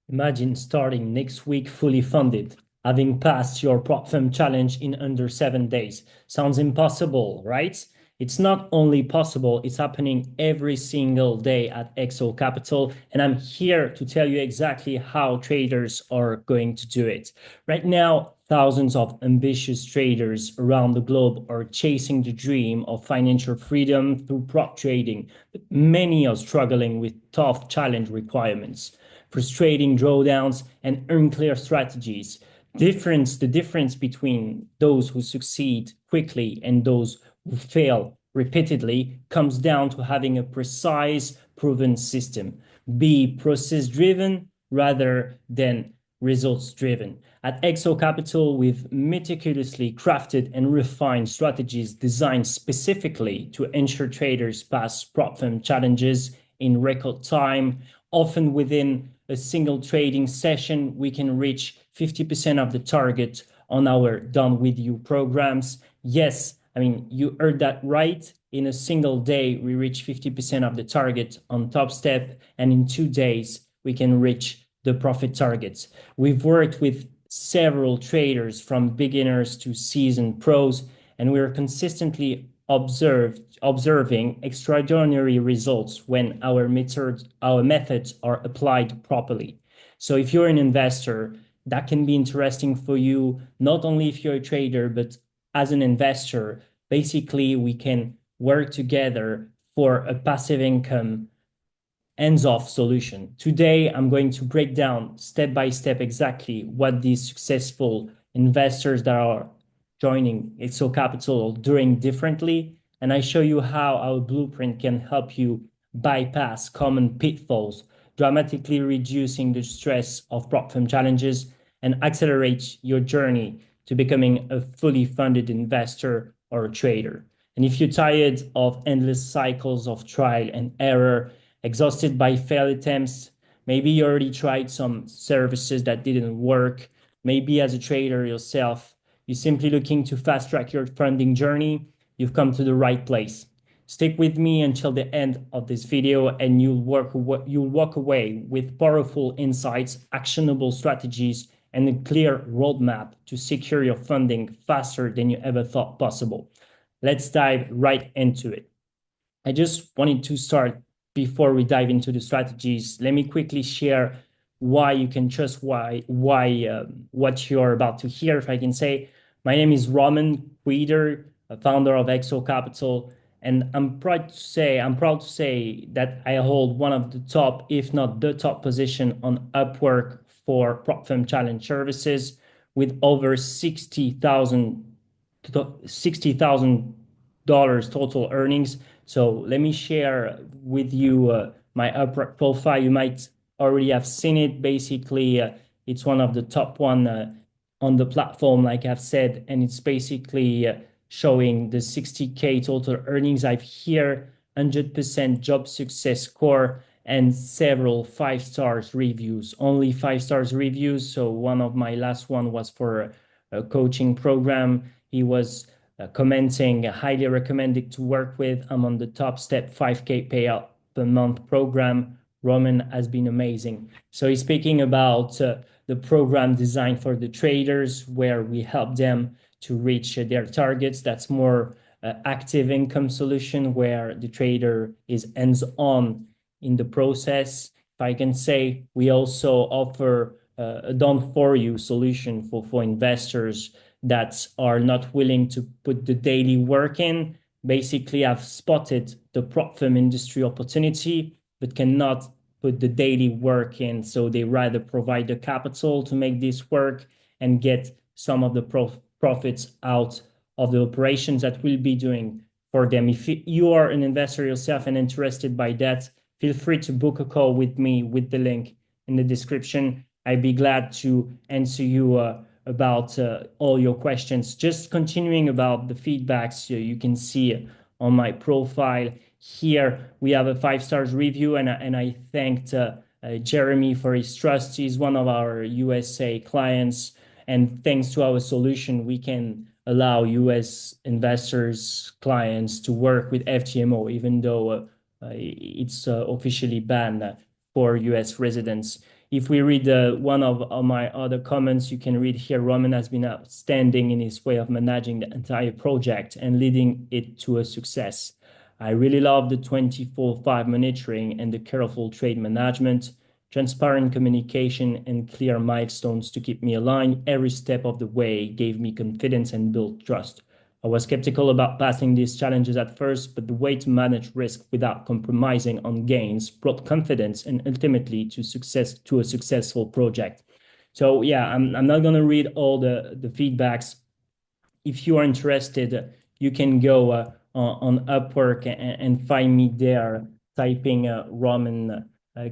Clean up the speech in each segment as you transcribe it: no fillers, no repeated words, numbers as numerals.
Imagine starting next week fully funded, having passed your prop firm challenge in under 7 days. Sounds impossible, right? It's not only possible, it's happening every single day at XO Capital. And I'm here to tell you exactly how traders are going to do it. Right now, thousands of ambitious traders around the globe are chasing the dream of financial freedom through prop trading, but many are struggling with tough challenge requirements, frustrating drawdowns, and unclear strategies. The difference between those who succeed quickly and those who fail repeatedly comes down to having a precise, proven system. Be process driven rather than results driven. At Exo Capital, we've meticulously crafted and refined strategies designed specifically to ensure traders pass prop firm challenges in record time, often within a single trading session. We can reach 50% of the target on our Done With You programs. Yes, I mean, you heard that right. In a single day, we reach 50% of the target on Top Step, and in 2 days, we can reach the profit targets. We've worked with several traders from beginners to seasoned pros, and we are consistently observing extraordinary results when our methods are applied properly. So if you're an investor, that can be interesting for you, not only if you're a trader, but as an investor. Basically, we can work together for a passive income hands-off solution. Today, I'm going to break down step by step exactly what these successful investors that are joining Exo Capital are doing differently, and I show you how our blueprint can help you bypass common pitfalls, dramatically reducing the stress of prop firm challenges and accelerate your journey to becoming a fully funded investor or a trader. And if you're tired of endless cycles of trial and error, exhausted by failed attempts, maybe you already tried some services that didn't work, maybe as a trader yourself, you're simply looking to fast track your funding journey, you've come to the right place. Stick with me until the end of this video and you'll walk away with powerful insights, actionable strategies, and a clear roadmap to secure your funding faster than you ever thought possible. Let's dive right into it. I just wanted to start before we dive into the strategies. Let me quickly share why you can trust what you're about to hear, if I can say. My name is Roman Guider, founder of Exo Capital, and I'm proud to say that I hold one of the top, if not the top position on Upwork for prop firm challenge services, with over $60,000 total earnings. So let me share with you my Upwork profile. You might already have seen it. Basically, it's one of the top one on the platform, like I've said, and it's basically showing the 60K total earnings. I've here 100% job success score and several 5 stars reviews, only 5 stars reviews. So one of my last one was for a coaching program. He was commenting, highly recommended to work with. I'm on the Top Step 5K payout per month program. Roman has been amazing. So he's speaking about the program designed for the traders, where we help them to reach their targets. That's more active income solution, where the trader is hands-on in the process. If I can say, we also offer a done for you solution for investors that are not willing to put the daily work in. Basically, I've spotted the prop firm industry opportunity, but cannot put the daily work in. So they rather provide the capital to make this work and get some of the profits out of the operations that we'll be doing for them. If you are an investor yourself and interested by that, feel free to book a call with me with the link in the description. I'd be glad to answer you about all your questions. Just continuing about the feedbacks you can see on my profile. Here we have a 5 stars review, and I thanked Jeremy for his trust. He's one of our USA clients, and thanks to our solution, we can allow US investors, clients to work with FTMO, even though it's officially banned for US residents. If we read one of my other comments, you can read here, Roman has been outstanding in his way of managing the entire project and leading it to a success. I really love the 24/5 monitoring and the careful trade management, transparent communication, and clear milestones to keep me aligned every step of the way gave me confidence and built trust. I was skeptical about passing these challenges at first, but the way to manage risk without compromising on gains brought confidence and ultimately to a successful project. So yeah, I'm not gonna read all the feedbacks. If you are interested, you can go on Upwork and find me there, typing Roman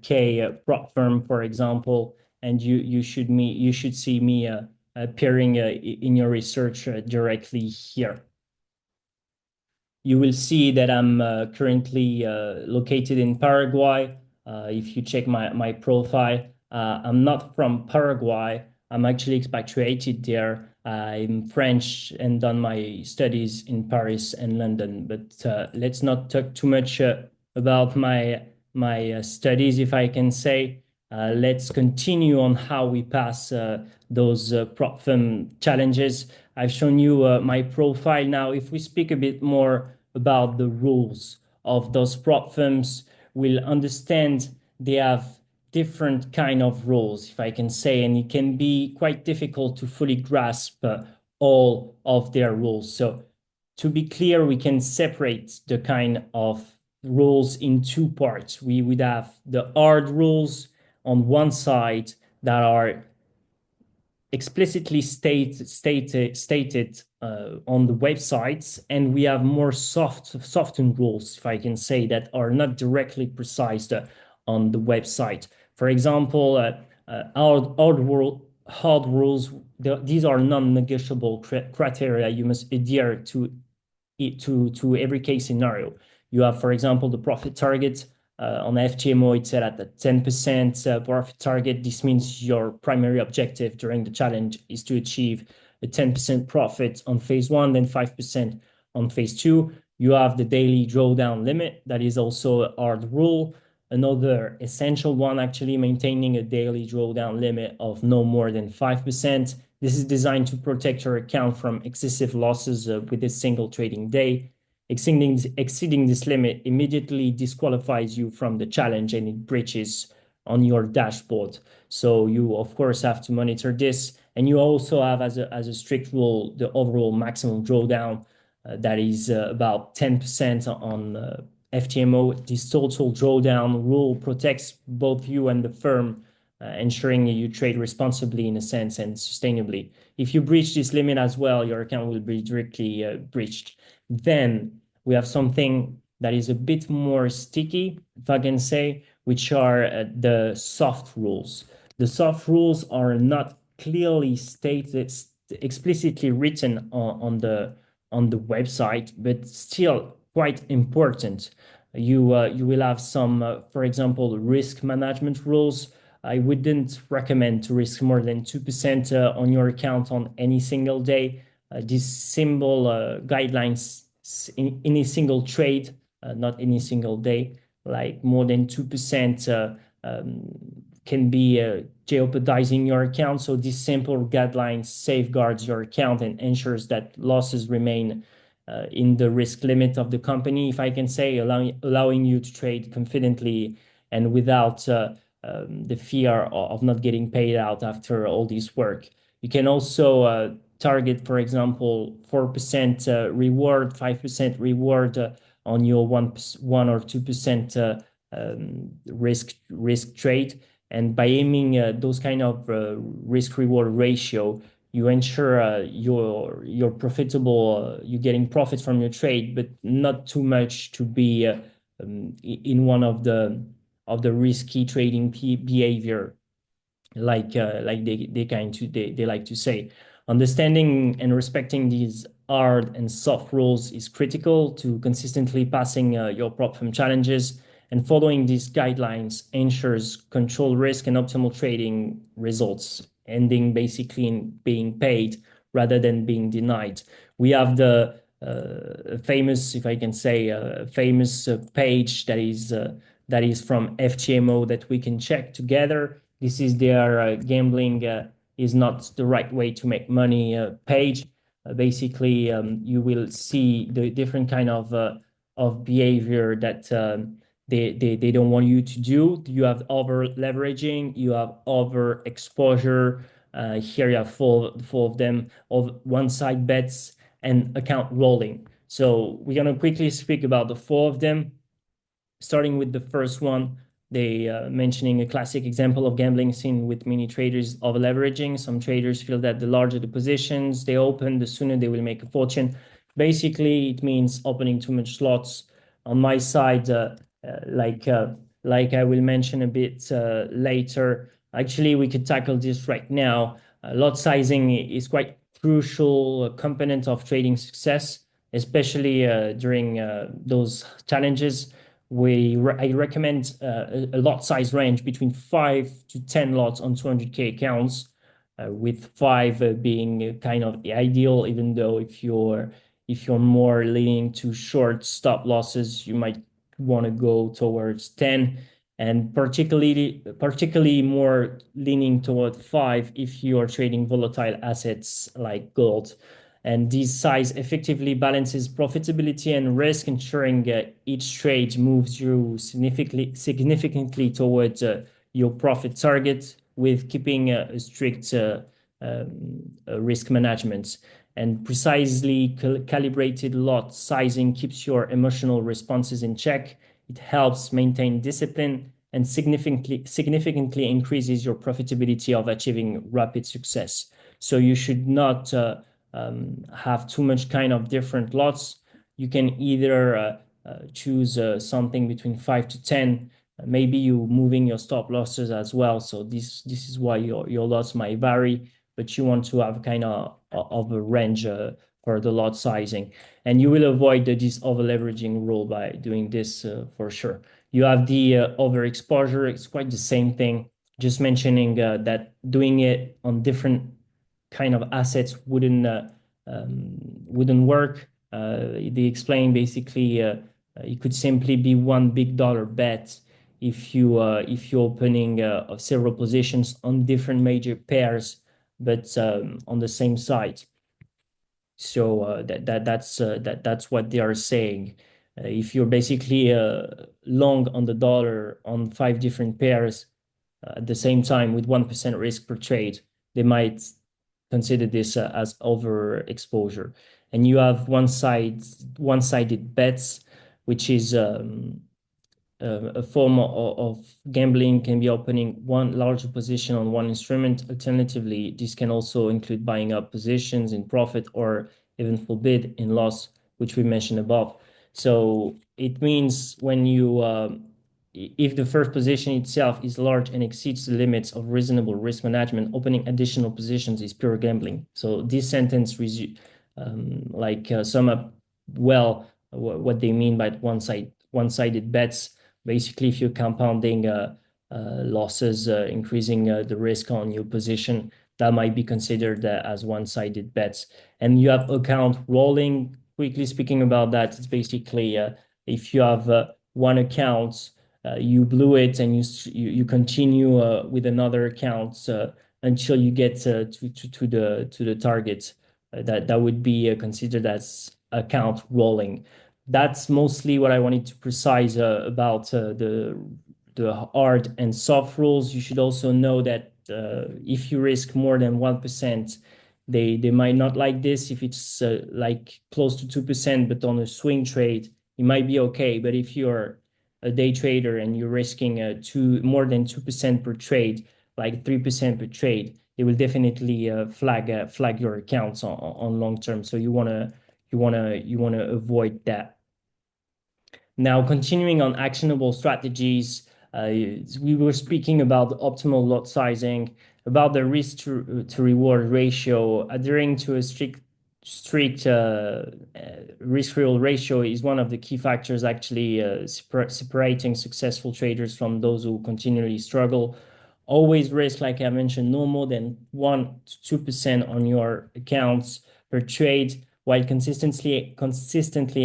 K prop firm, for example, and you should see me appearing in your research directly here. You will see that I'm currently located in Paraguay. If you check my profile, I'm not from Paraguay. I'm actually expatriated there. I'm French and done my studies in Paris and London. But let's not talk too much about my studies, if I can say. Let's continue on how we pass those prop firm challenges. I've shown you my profile now. If we speak a bit more about the rules of those prop firms, we'll understand they have different kind of rules, if I can say, and it can be quite difficult to fully grasp all of their rules. So to be clear, we can separate the kind of rules in two parts. We would have the hard rules on one side that are explicitly stated on the websites, and we have more softened rules, if I can say, that are not directly precised on the website. For example, hard rules, these are non-negotiable criteria you must adhere to every case scenario. You have, for example, the profit target. On FTMO, it's set at the 10% profit target. This means your primary objective during the challenge is to achieve a 10% profit on phase one, then 5% on phase two. You have the daily drawdown limit. That is also a hard rule. Another essential one, actually, maintaining a daily drawdown limit of no more than 5%. This is designed to protect your account from excessive losses with a single trading day. Exceeding this limit immediately disqualifies you from the challenge and it breaches on your dashboard. So you, of course, have to monitor this. And you also have, as a strict rule, the overall maximum drawdown that is about 10% on FTMO. This total drawdown rule protects both you and the firm, ensuring you trade responsibly in a sense and sustainably. If you breach this limit as well, your account will be directly breached. Then we have something that is a bit more sticky, if I can say, which are the soft rules. The soft rules are not clearly stated, explicitly written on the website, but still quite important. You will have some, for example, risk management rules. I wouldn't recommend to risk more than 2% on your account on any single day. These simple guidelines in a single trade, not any single day, like more than 2% can be jeopardizing your account. So this simple guideline safeguards your account and ensures that losses remain in the risk limit of the company, if I can say, allowing you to trade confidently and without the fear of not getting paid out after all this work. You can also target, for example, 4% reward, 5% reward on your 1 or 2% risk trade. And by aiming those kind of risk reward ratio, you ensure you're profitable, you're getting profits from your trade, but not too much to be in one of the risky trading behavior, like they like to say. Understanding and respecting these hard and soft rules is critical to consistently passing your prop firm challenges, and following these guidelines ensures control risk and optimal trading results, ending basically in being paid rather than being denied. We have the famous, if I can say, famous page that is from FTMO that we can check together. This is their gambling is not the right way to make money page. Basically, you will see the different kind of behavior that they don't want you to do. You have over leveraging, you have over exposure. Here you have four of them of one side bets and account rolling. So we're gonna quickly speak about the four of them, starting with the first one. They mentioning a classic example of gambling seen with many traders of leveraging. Some traders feel that the larger the positions they open, the sooner they will make a fortune. Basically, it means opening too much slots. On my side, like I will mention a bit later. Actually, we could tackle this right now. Lot sizing is quite crucial component of trading success, especially during those challenges. I recommend a lot size range between 5 to 10 lots on 200K accounts, with five being kind of ideal. Even though if you're more leaning to short stop losses, you might want to go towards 10, and particularly more leaning toward five if you are trading volatile assets like gold. And this size effectively balances profitability and risk, ensuring each trade moves you significantly towards your profit target with keeping a strict risk management. And precisely calibrated lot sizing keeps your emotional responses in check. It helps maintain discipline and significantly increases your profitability of achieving rapid success. So you should not have too much kind of different lots. You can either choose something between 5 to 10. Maybe you moving your stop losses as well. So this is why your lots might vary, but you want to have kind of a range for the lot sizing, and you will avoid this over leveraging rule by doing this for sure. You have the overexposure. It's quite the same thing. Just mentioning that doing it on different kind of assets wouldn't work. They explain basically it could simply be one big dollar bet if you're opening several positions on different major pairs, but on the same site. So that's what they are saying. If you're basically long on the dollar on five different pairs at the same time with 1% risk per trade, they might consider this as overexposure. And you have one-sided bets, which is a form of gambling. Can be opening one larger position on one instrument. Alternatively, this can also include buying up positions in profit or even forbid in loss, which we mentioned above. So it means when you if the first position itself is large and exceeds the limits of reasonable risk management, opening additional positions is pure gambling. So this sentence sum up well what they mean by one-sided bets. Basically, if you're compounding losses, increasing the risk on your position, that might be considered as one-sided bets. And you have account rolling. Quickly speaking about that, it's basically if you have one account, you blew it, and you continue with another account until you get to the target. That would be considered as account rolling. That's mostly what I wanted to precise about the hard and soft rules. You should also know that if you risk more than 1%, they might not like this. If it's like close to 2%, but on a swing trade, it might be okay. But if you're a day trader and you're risking more than 2% per trade, like 3% per trade, they will definitely flag your accounts on long term. So you wanna avoid that. Now, continuing on actionable strategies, we were speaking about the optimal lot sizing, about the risk to reward ratio. Adhering to a strict risk reward ratio is one of the key factors actually separating successful traders from those who continually struggle. Always risk, like I mentioned, no more than 1 to 2% on your accounts per trade, while consistently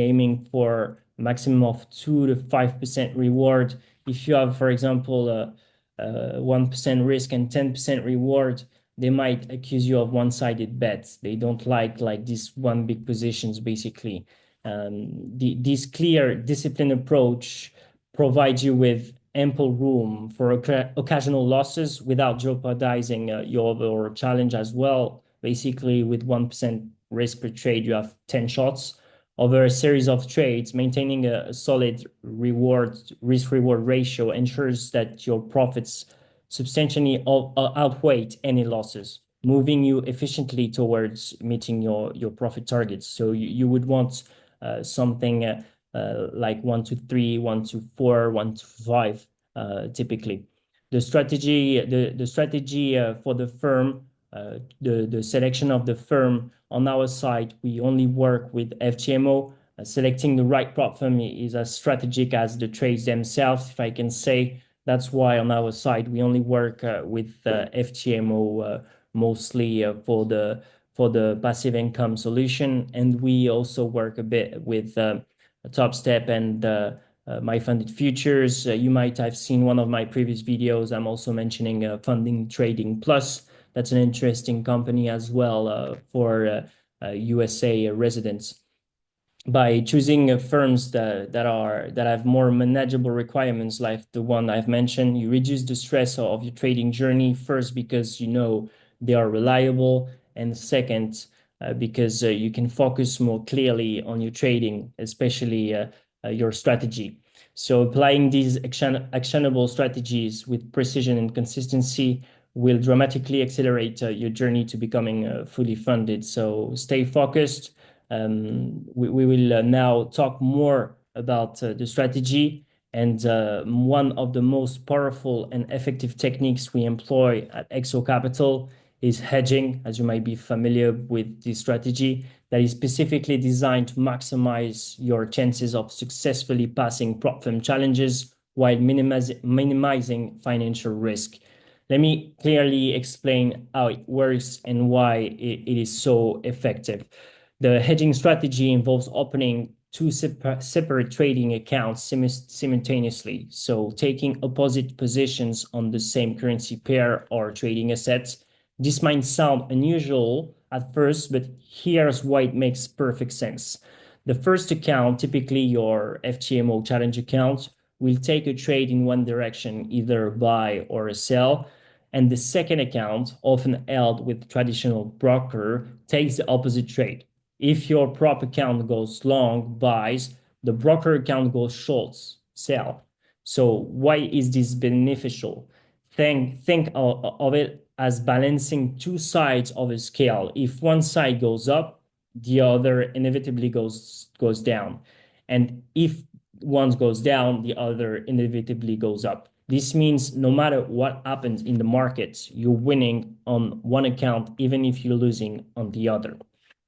aiming for a maximum of 2 to 5% reward. If you have, for example, 1% risk and 10% reward, they might accuse you of one-sided bets. They don't like these one big positions, basically. This clear disciplined approach provides you with ample room for occasional losses without jeopardizing your challenge as well. Basically, with 1% risk per trade, you have 10 shots over a series of trades. Maintaining a solid reward risk reward ratio ensures that your profits substantially outweigh any losses, moving you efficiently towards meeting your profit targets. So you would want something like 1 to 3, 1 to 4, 1 to 5, typically. The strategy for the firm, the selection of the firm on our side, we only work with FTMO. Selecting the right prop firm is as strategic as the trades themselves, if I can say. That's why on our side we only work with FTMO mostly for the passive income solution, and we also work a bit with Top Step and My Funded Futures. You might have seen one of my previous videos. I'm also mentioning Funding Trading Plus. That's an interesting company as well for USA residents. By choosing firms that have more manageable requirements, like the one I've mentioned, you reduce the stress of your trading journey. First, because you know they are reliable, and second, because you can focus more clearly on your trading, especially your strategy. So applying these actionable strategies with precision and consistency will dramatically accelerate your journey to becoming fully funded. So stay focused. We will now talk more about the strategy, and one of the most powerful and effective techniques we employ at Exo Capital is hedging. As you might be familiar with this strategy, that is specifically designed to maximize your chances of successfully passing prop firm challenges while minimizing financial risk. Let me clearly explain how it works and why it is so effective. The hedging strategy involves opening two separate trading accounts simultaneously. So taking opposite positions on the same currency pair or trading assets. This might sound unusual at first, but here's why it makes perfect sense. The first account, typically your FTMO challenge account, will take a trade in one direction, either buy or a sell. And the second account, often held with traditional broker, takes the opposite trade. If your prop account goes long, buys, the broker account goes shorts, sell. So why is this beneficial? Think of it as balancing two sides of a scale. If one side goes up, the other inevitably goes down. And if one goes down, the other inevitably goes up. This means no matter what happens in the markets, you're winning on one account, even if you're losing on the other.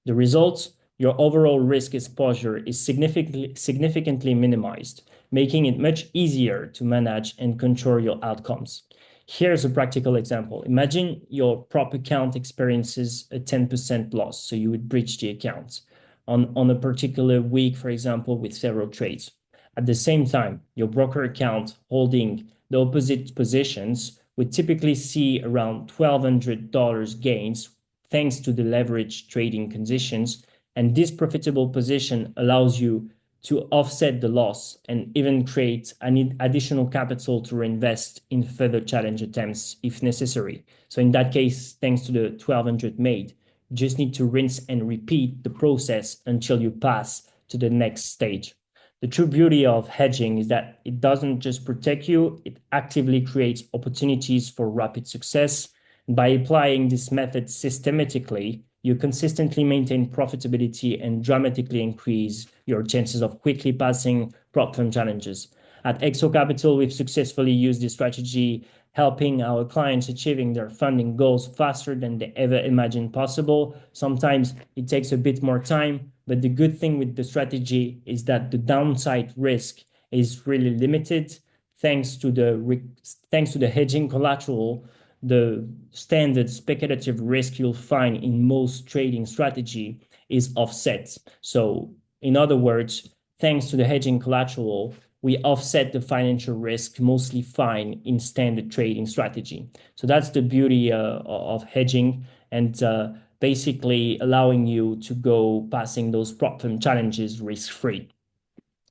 The result, your overall risk exposure is significantly minimized, making it much easier to manage and control your outcomes. Here's a practical example. Imagine your prop account experiences a 10% loss, so you would breach the account on a particular week, for example, with several trades. At the same time, your broker account holding the opposite positions would typically see around $1,200 gains thanks to the leverage trading conditions. And this profitable position allows you to offset the loss and even create an additional capital to reinvest in further challenge attempts if necessary. So in that case, thanks to the 1200 made, you just need to rinse and repeat the process until you pass to the next stage. The true beauty of hedging is that it doesn't just protect you, it actively creates opportunities for rapid success. By applying this method systematically, you consistently maintain profitability and dramatically increase your chances of quickly passing prop firm challenges. At Exo Capital, we've successfully used this strategy, helping our clients achieving their funding goals faster than they ever imagined possible. Sometimes it takes a bit more time, but the good thing with the strategy is that the downside risk is really limited thanks to the hedging collateral. The standard speculative risk you'll find in most trading strategy is offset. So in other words, thanks to the hedging collateral, we offset the financial risk mostly fine in standard trading strategy. So that's the beauty of hedging and basically allowing you to go passing those prop firm challenges risk-free.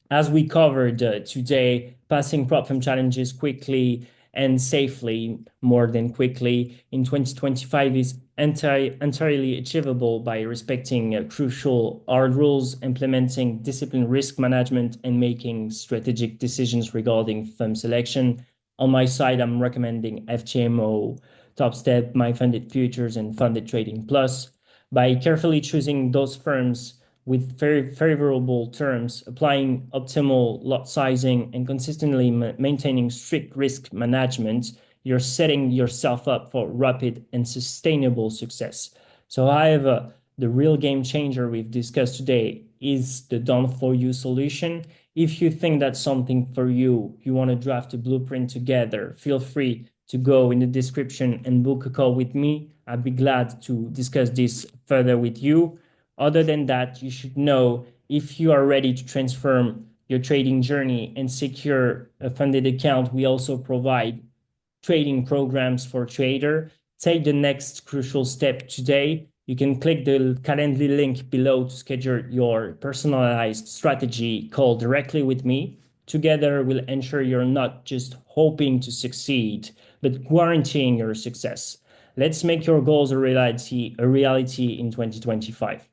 As we covered today, passing prop firm challenges quickly and safely, more than quickly, in 2025 is entirely achievable by respecting crucial hard rules, implementing disciplined risk management, and making strategic decisions regarding firm selection. On my side, I'm recommending FTMO, Top Step, My Funded Futures, and Funded Trading Plus. By carefully choosing those firms with very favorable terms, applying optimal lot sizing, and consistently maintaining strict risk management, you're setting yourself up for rapid and sustainable success. So, however, the real game changer we've discussed today is the done for you solution. If you think that's something for you, you want to draft a blueprint together, feel free to go in the description and book a call with me. I'd be glad to discuss this further with you. Other than that, you should know if you are ready to transform your trading journey and secure a funded account, we also provide trading programs for trader. Take the next crucial step today. You can click the Calendly link below to schedule your personalized strategy call directly with me. Together, we'll ensure you're not just hoping to succeed, but guaranteeing your success. Let's make your goals a reality in 2025.